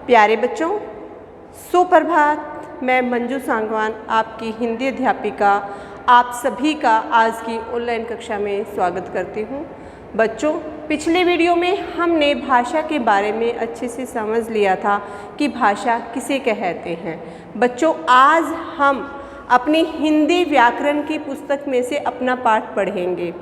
प्यारे बच्चों, सुप्रभात। मैं मंजू सांगवान, आपकी हिंदी अध्यापिका, आप सभी का आज की ऑनलाइन कक्षा में स्वागत करती हूँ। बच्चों, पिछले वीडियो में हमने भाषा के बारे में अच्छे से समझ लिया था कि भाषा किसे कहते हैं। बच्चों, आज हम अपनी हिंदी व्याकरण की पुस्तक में से अपना पाठ पढ़ेंगे।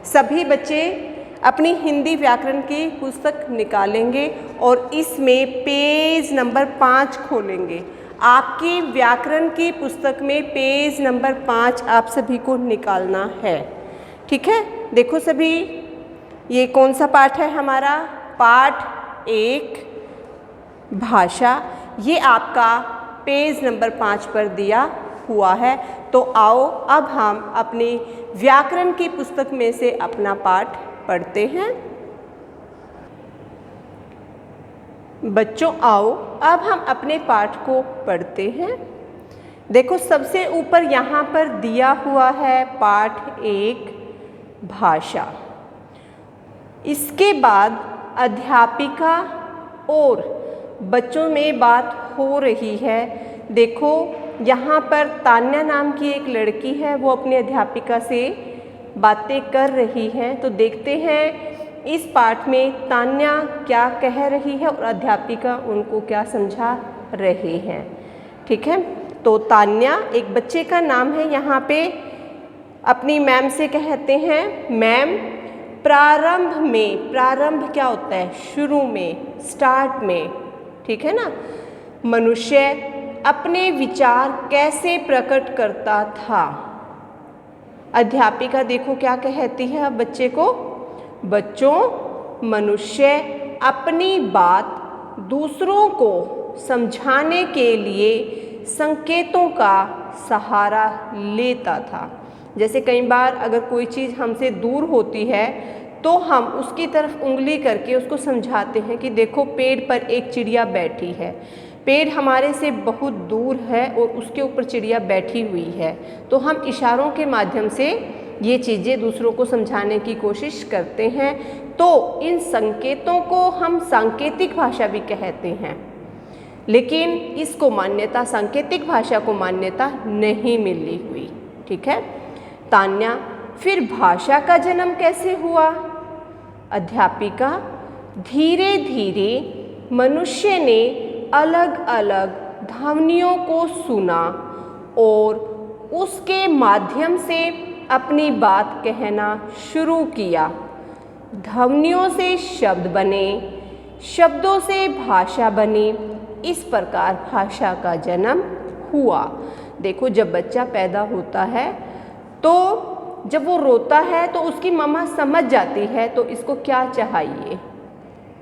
सभी बच्चे अपनी हिंदी व्याकरण की पुस्तक निकालेंगे और इसमें पेज नंबर 5 खोलेंगे। आपकी व्याकरण की पुस्तक में पेज नंबर 5 आप सभी को निकालना है। ठीक है, देखो सभी, ये कौन सा पाठ है हमारा? पाठ 1 भाषा। ये आपका पेज नंबर 5 पर दिया हुआ है। तो आओ अब हम अपनी व्याकरण की पुस्तक में से अपना पाठ पढ़ते हैं। बच्चों, आओ अब हम अपने पाठ को पढ़ते हैं। देखो, सबसे ऊपर यहाँ पर दिया हुआ है पाठ 1 भाषा। इसके बाद अध्यापिका और बच्चों में बात हो रही है। देखो, यहाँ पर तान्या नाम की एक लड़की है, वो अपनी अध्यापिका से बातें कर रही है। तो देखते हैं इस पाठ में तान्या क्या कह रही है और अध्यापिका उनको क्या समझा रहे हैं। ठीक है, तो तान्या एक बच्चे का नाम है। यहाँ पे अपनी मैम से कहते हैं, मैम प्रारंभ में, प्रारंभ क्या होता है? शुरू में, स्टार्ट में। ठीक है ना? मनुष्य अपने विचार कैसे प्रकट करता था? अध्यापिका देखो क्या कहती है अब बच्चे को। बच्चों, मनुष्य अपनी बात दूसरों को समझाने के लिए संकेतों का सहारा लेता था। जैसे कई बार अगर कोई चीज़ हमसे दूर होती है तो हम उसकी तरफ उंगली करके उसको समझाते हैं कि देखो, पेड़ पर एक चिड़िया बैठी है। पेड़ हमारे से बहुत दूर है और उसके ऊपर चिड़िया बैठी हुई है। तो हम इशारों के माध्यम से ये चीज़ें दूसरों को समझाने की कोशिश करते हैं। तो इन संकेतों को हम सांकेतिक भाषा भी कहते हैं, लेकिन इसको मान्यता, सांकेतिक भाषा को मान्यता नहीं मिली हुई। ठीक है तान्या, फिर भाषा का जन्म कैसे हुआ? अध्यापिका, धीरे धीरे मनुष्य ने अलग अलग ध्वनियों को सुना और उसके माध्यम से अपनी बात कहना शुरू किया। ध्वनियों से शब्द बने, शब्दों से भाषा बनी। इस प्रकार भाषा का जन्म हुआ। देखो, जब बच्चा पैदा होता है तो जब वो रोता है तो उसकी मम्मा समझ जाती है तो इसको क्या चाहिए।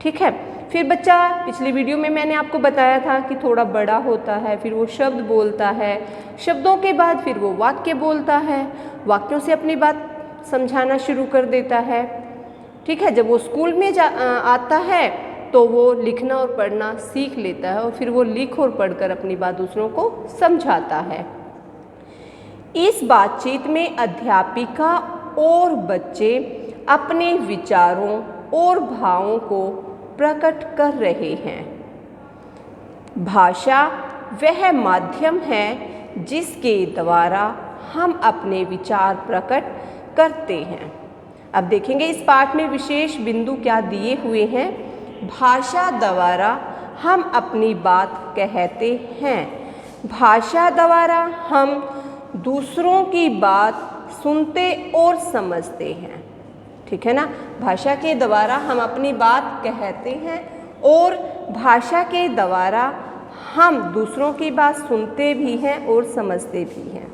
ठीक है, फिर बच्चा, पिछली वीडियो में मैंने आपको बताया था कि थोड़ा बड़ा होता है, फिर वो शब्द बोलता है, शब्दों के बाद फिर वो वाक्य बोलता है, वाक्यों से अपनी बात समझाना शुरू कर देता है। ठीक है, जब वो स्कूल में आता है तो वो लिखना और पढ़ना सीख लेता है और फिर वो लिख और पढ़कर अपनी बात दूसरों को समझाता है। इस बातचीत में अध्यापिका और बच्चे अपने विचारों और भावों को प्रकट कर रहे हैं। भाषा वह माध्यम है जिसके द्वारा हम अपने विचार प्रकट करते हैं। अब देखेंगे इस पाठ में विशेष बिंदु क्या दिए हुए हैं। भाषा द्वारा हम अपनी बात कहते हैं। भाषा द्वारा हम दूसरों की बात सुनते और समझते हैं। ठीक है ना? भाषा के द्वारा हम अपनी बात कहते हैं और भाषा के द्वारा हम दूसरों की बात सुनते भी हैं और समझते भी हैं।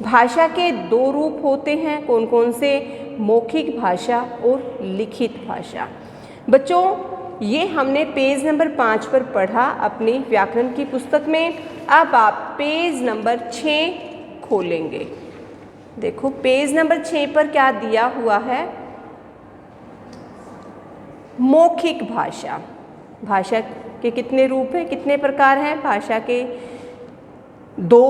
भाषा के 2 रूप होते हैं। कौन कौन से? मौखिक भाषा और लिखित भाषा। बच्चों, ये हमने पेज नंबर 5 पर पढ़ा अपनी व्याकरण की पुस्तक में। अब आप पेज नंबर 6 खोलेंगे। देखो, पेज नंबर 6 पर क्या दिया हुआ है? मौखिक भाषा। भाषा के कितने रूप हैं, कितने प्रकार हैं? भाषा के 2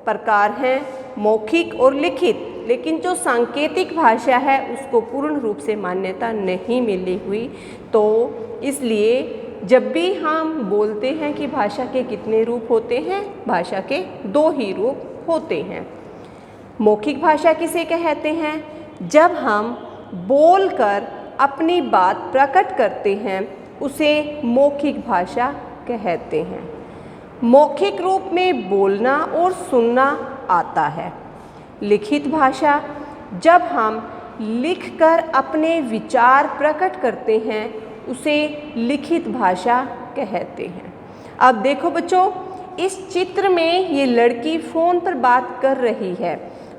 प्रकार हैं, मौखिक और लिखित। लेकिन जो सांकेतिक भाषा है उसको पूर्ण रूप से मान्यता नहीं मिली हुई, तो इसलिए जब भी हम बोलते हैं कि भाषा के कितने रूप होते हैं, भाषा के 2 ही रूप होते हैं। मौखिक भाषा किसे कहते हैं? जब हम बोलकर अपनी बात प्रकट करते हैं उसे मौखिक भाषा कहते हैं। मौखिक रूप में बोलना और सुनना आता है। लिखित भाषा, जब हम लिखकर अपने विचार प्रकट करते हैं उसे लिखित भाषा कहते हैं। अब देखो बच्चों, इस चित्र में ये लड़की फ़ोन पर बात कर रही है,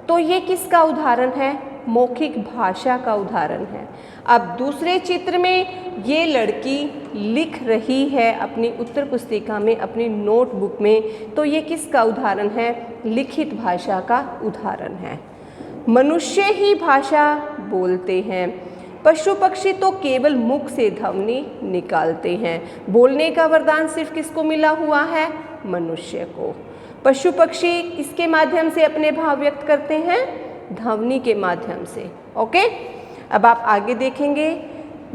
तो ये किसका उदाहरण है? मौखिक भाषा का उदाहरण है। अब दूसरे चित्र में ये लड़की लिख रही है अपनी उत्तर पुस्तिका में, अपनी नोटबुक में, तो ये किसका उदाहरण है? लिखित भाषा का उदाहरण है। मनुष्य ही भाषा बोलते हैं, पशु पक्षी तो केवल मुख से ध्वनि निकालते हैं। बोलने का वरदान सिर्फ किसको मिला हुआ है? मनुष्य को। पशु पक्षी किसके माध्यम से अपने भाव व्यक्त करते हैं? ध्वनि के माध्यम से। ओके, अब आप आगे देखेंगे,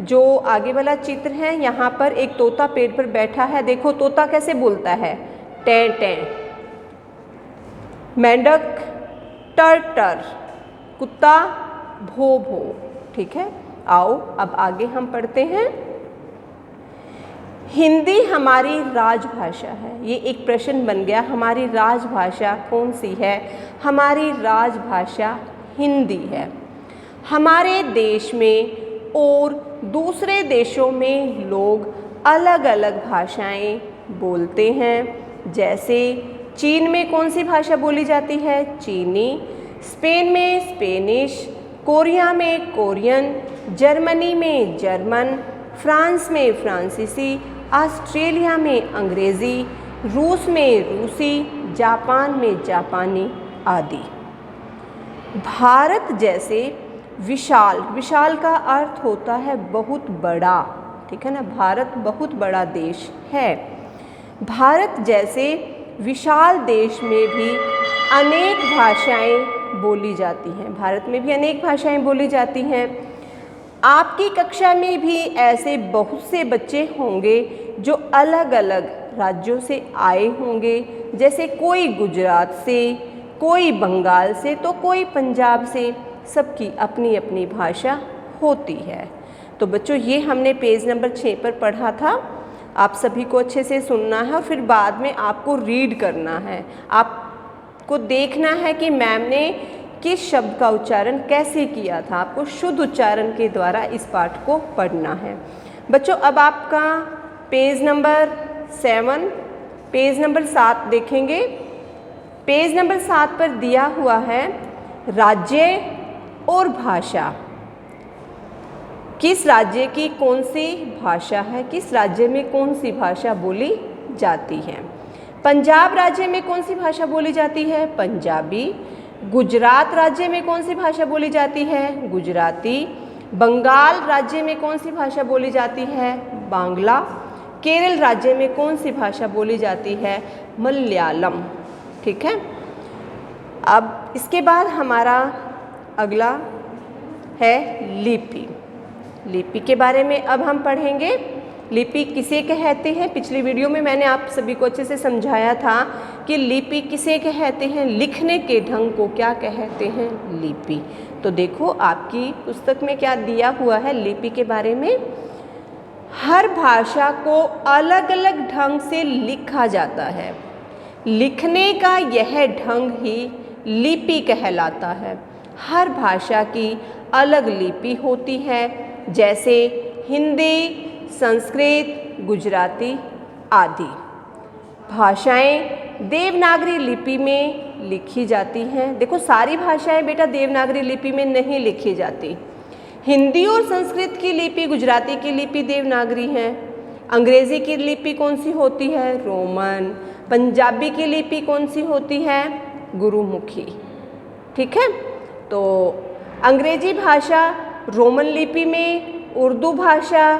जो आगे वाला चित्र है, यहाँ पर एक तोता पेड़ पर बैठा है। देखो तोता कैसे बोलता है? टें टें। मेंढक टर टर, कुत्ता भो भो। ठीक है, आओ अब आगे हम पढ़ते हैं। हिंदी हमारी राजभाषा है। ये एक प्रश्न बन गया, हमारी राजभाषा कौन सी है? हमारी राजभाषा हिंदी है। हमारे देश में और दूसरे देशों में लोग अलग अलग भाषाएं बोलते हैं। जैसे चीन में कौन सी भाषा बोली जाती है? चीनी। स्पेन में स्पेनिश, कोरिया में कोरियन, जर्मनी में जर्मन, फ्रांस में फ्रांसीसी, ऑस्ट्रेलिया में अंग्रेज़ी, रूस में रूसी, जापान में जापानी आदि। भारत जैसे विशाल, विशाल का अर्थ होता है बहुत बड़ा, ठीक है ना? भारत बहुत बड़ा देश है। भारत जैसे विशाल देश में भी अनेक भाषाएं बोली जाती हैं। भारत में भी अनेक भाषाएं बोली जाती हैं। आपकी कक्षा में भी ऐसे बहुत से बच्चे होंगे जो अलग अलग राज्यों से आए होंगे। जैसे कोई गुजरात से, कोई बंगाल से, तो कोई पंजाब से। सबकी अपनी अपनी भाषा होती है। तो बच्चों, ये हमने पेज नंबर 6 पर पढ़ा था। आप सभी को अच्छे से सुनना है और फिर बाद में आपको रीड करना है। आपको देखना है कि मैम ने किस शब्द का उच्चारण कैसे किया था। आपको शुद्ध उच्चारण के द्वारा इस पाठ को पढ़ना है। बच्चों, अब आपका पेज नंबर 7, पेज नंबर 7 देखेंगे। पेज नंबर 7 पर दिया हुआ है राज्य और भाषा। किस राज्य की कौन सी भाषा है? किस राज्य में कौन सी भाषा बोली जाती है? पंजाब राज्य में कौन सी भाषा बोली जाती है? पंजाबी। गुजरात राज्य में कौन सी भाषा बोली जाती है? गुजराती। बंगाल राज्य में कौन सी भाषा बोली जाती है? बांग्ला। केरल राज्य में कौन सी भाषा बोली जाती है? मलयालम। ठीक है, अब इसके बाद हमारा अगला है लिपि। लिपि के बारे में अब हम पढ़ेंगे। लिपि किसे कहते हैं? पिछली वीडियो में मैंने आप सभी को अच्छे से समझाया था कि लिपि किसे कहते हैं, लिखने के ढंग को क्या कहते हैं? लिपि। तो देखो आपकी पुस्तक में क्या दिया हुआ है लिपि के बारे में। हर भाषा को अलग अलग ढंग से लिखा जाता है। लिखने का यह ढंग ही लिपि कहलाता है। हर भाषा की अलग लिपि होती है, जैसे हिंदी, संस्कृत, गुजराती आदि। भाषाएं देवनागरी लिपि में लिखी जाती हैं। देखो, सारी भाषाएं बेटा देवनागरी लिपि में नहीं लिखी जाती। हिंदी और संस्कृत की लिपि, गुजराती की लिपि देवनागरी है। अंग्रेज़ी की लिपि कौन सी होती है? रोमन। पंजाबी की लिपि कौन सी होती है? गुरुमुखी। ठीक है, तो अंग्रेजी भाषा रोमन लिपि में, उर्दू भाषा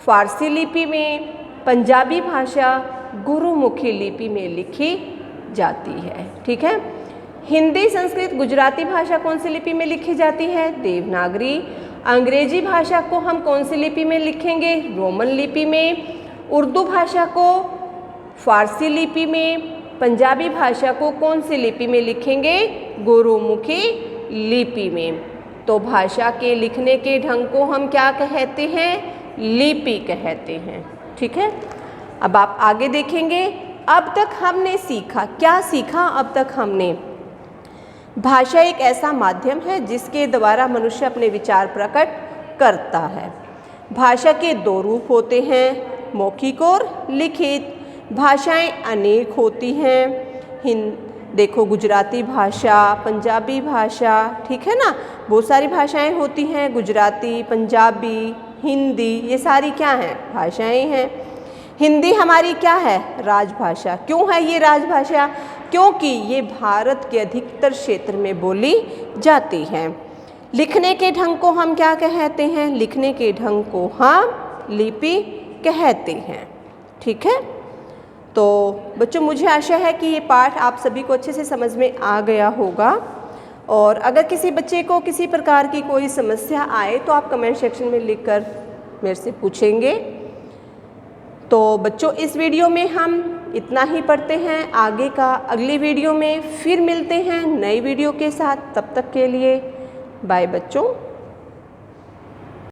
फारसी लिपि में, पंजाबी भाषा गुरुमुखी लिपि में लिखी जाती है। ठीक है, हिंदी, संस्कृत, गुजराती भाषा कौन सी लिपि में लिखी जाती है? देवनागरी। अंग्रेजी भाषा को हम कौन सी लिपि में लिखेंगे? रोमन लिपि में। उर्दू भाषा को फारसी लिपि में, पंजाबी भाषा को कौन सी लिपि में लिखेंगे? गुरुमुखी लिपि में। तो भाषा के लिखने के ढंग को हम क्या कहते हैं? लिपि कहते हैं। ठीक है, अब आप आगे देखेंगे। अब तक हमने सीखा, क्या सीखा अब तक हमने? भाषा एक ऐसा माध्यम है जिसके द्वारा मनुष्य अपने विचार प्रकट करता है। भाषा के दो रूप होते हैं, मौखिक और लिखित। भाषाएं अनेक होती हैं। देखो, गुजराती भाषा, पंजाबी भाषा, ठीक है ना, बहुत सारी भाषाएं होती हैं। गुजराती, पंजाबी, हिंदी, ये सारी क्या हैं? भाषाएं हैं। हिंदी हमारी क्या है? राजभाषा। क्यों है ये राजभाषा? क्योंकि ये भारत के अधिकतर क्षेत्र में बोली जाती है। लिखने के ढंग को हम क्या कहते हैं? लिखने के ढंग को हम लिपि कहते हैं। ठीक है, तो बच्चों मुझे आशा है कि ये पाठ आप सभी को अच्छे से समझ में आ गया होगा। और अगर किसी बच्चे को किसी प्रकार की कोई समस्या आए तो आप कमेंट सेक्शन में लिखकर मेरे से पूछेंगे। तो बच्चों, इस वीडियो में हम इतना ही पढ़ते हैं। आगे का अगली वीडियो में फिर मिलते हैं नई वीडियो के साथ। तब तक के लिए बाय बच्चों।